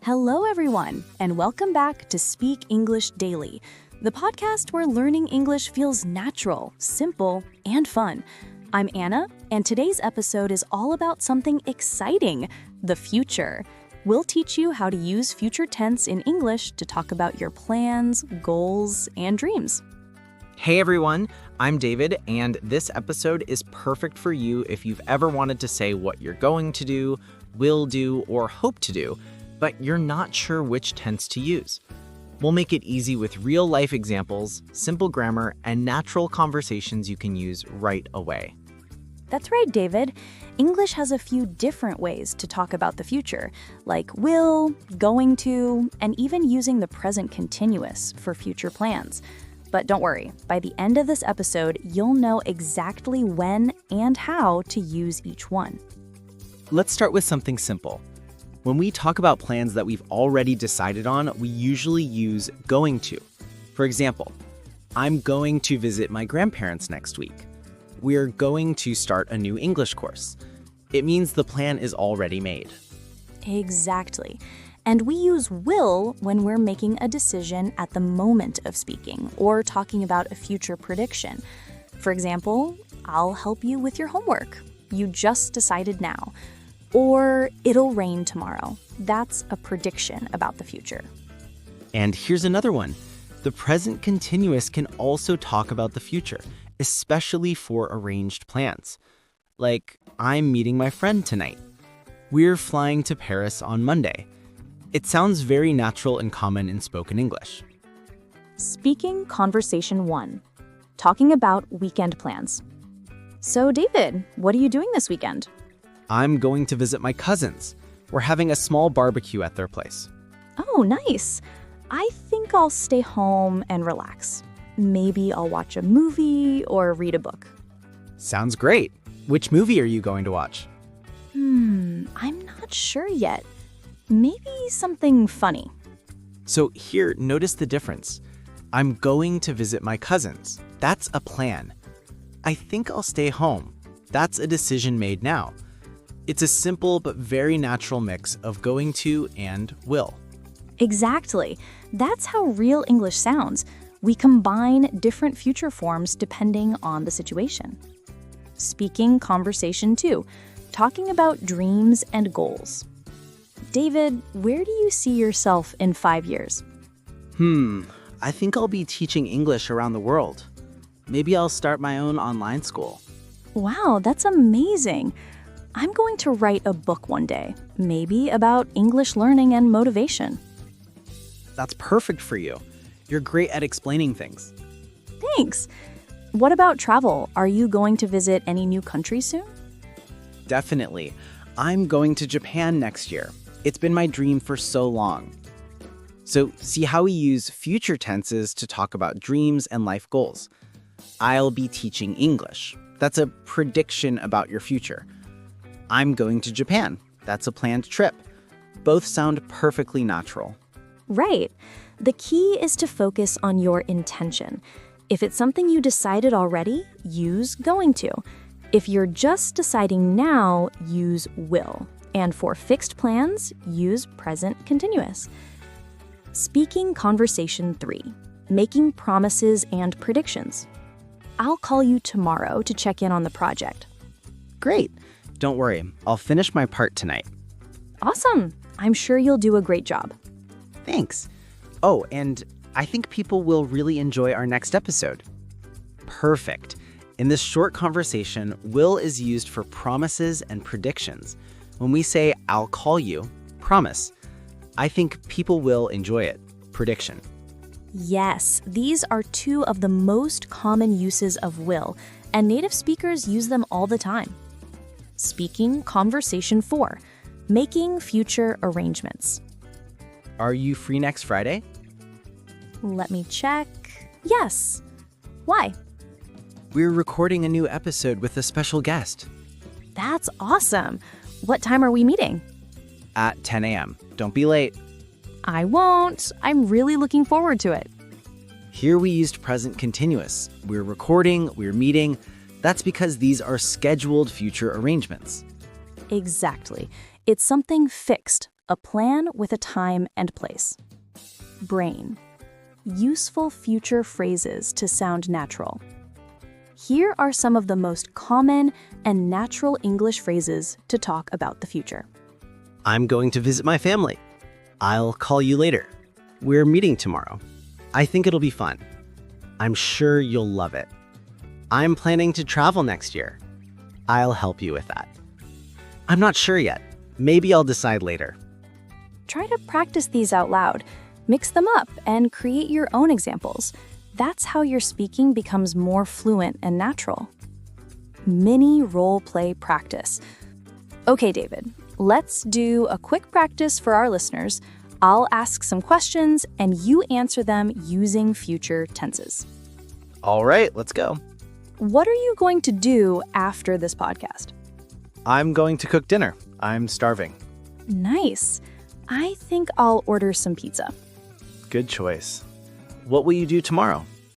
Hello, everyone, and welcome back to Speak English Daily, the podcast where learning English feels natural, simple, and fun. I'm Anna, and today's episode is all about something exciting, the future. We'll teach you how to use future tense in English to talk about your plans, goals, and dreams. Hey everyone, I'm David, and this episode is perfect for you if you've ever wanted to say what you're going to do, will do, or hope to do, but you're not sure which tense to use. We'll make it easy with real-life examples, simple grammar, and natural conversations you can use right away. That's right, David. English has a few different ways to talk about the future, like will, going to, and even using the present continuous for future plans. But don't worry, by the end of this episode, you'll know exactly when and how to use each one. Let's start with something simple. When we talk about plans that we've already decided on, we usually use going to. For example, I'm going to visit my grandparents next week. We're going to start a new English course. It means the plan is already made. Exactly. And we use will when we're making a decision at the moment of speaking or talking about a future prediction. For example, I'll help you with your homework. You just decided now. Or it'll rain tomorrow. That's a prediction about the future. And here's another one. The present continuous can also talk about the future, especially for arranged plans. Like, I'm meeting my friend tonight. We're flying to Paris on Monday. It sounds very natural and common in spoken English. Speaking Conversation 1. Talking about weekend plans. So, David, what are you doing this weekend? I'm going to visit my cousins. We're having a small barbecue at their place. Oh, nice. I think I'll stay home and relax. Maybe I'll watch a movie or read a book. Sounds great. Which movie are you going to watch? I'm not sure yet. Maybe something funny. So here, notice the difference. I'm going to visit my cousins. That's a plan. I think I'll stay home. That's a decision made now. It's a simple but very natural mix of going to and will. Exactly. That's how real English sounds. We combine different future forms depending on the situation. Speaking Conversation 2. Talking about dreams and goals. David, where do you see yourself in 5 years? I think I'll be teaching English around the world. Maybe I'll start my own online school. Wow, that's amazing. I'm going to write a book one day, maybe about English learning and motivation. That's perfect for you. You're great at explaining things. Thanks. What about travel? Are you going to visit any new countries soon? Definitely. I'm going to Japan next year. It's been my dream for so long. So see how we use future tenses to talk about dreams and life goals. I'll be teaching English. That's a prediction about your future. I'm going to Japan. That's a planned trip. Both sound perfectly natural. Right. The key is to focus on your intention. If it's something you decided already, use going to. If you're just deciding now, use will. And for fixed plans, use present continuous. Speaking Conversation 3. Making promises and predictions. I'll call you tomorrow to check in on the project. Great. Don't worry, I'll finish my part tonight. Awesome. I'm sure you'll do a great job. Thanks. Oh, and I think people will really enjoy our next episode. Perfect. In this short conversation, will is used for promises and predictions. When we say, I'll call you, promise. I think people will enjoy it, prediction. Yes, these are two of the most common uses of will, and native speakers use them all the time. Speaking Conversation 4. Making future arrangements. Are you free next Friday? Let me check. Yes. Why? We're recording a new episode with a special guest. That's awesome. What time are we meeting? At 10 a.m. Don't be late. I won't. I'm really looking forward to it. Here we used present continuous. We're recording, we're meeting. That's because these are scheduled future arrangements. Exactly. It's something fixed, a plan with a time and place. Brain, useful future phrases to sound natural. Here are some of the most common and natural English phrases to talk about the future. I'm going to visit my family. I'll call you later. We're meeting tomorrow. I think it'll be fun. I'm sure you'll love it. I'm planning to travel next year. I'll help you with that. I'm not sure yet. Maybe I'll decide later. Try to practice these out loud, mix them up, and create your own examples. That's how your speaking becomes more fluent and natural. Mini role play practice. Okay, David, let's do a quick practice for our listeners. I'll ask some questions and you answer them using future tenses. All right, let's go. What are you going to do after this podcast? I'm going to cook dinner. I'm starving. Nice. I think I'll order some pizza. Good choice. What will you do tomorrow?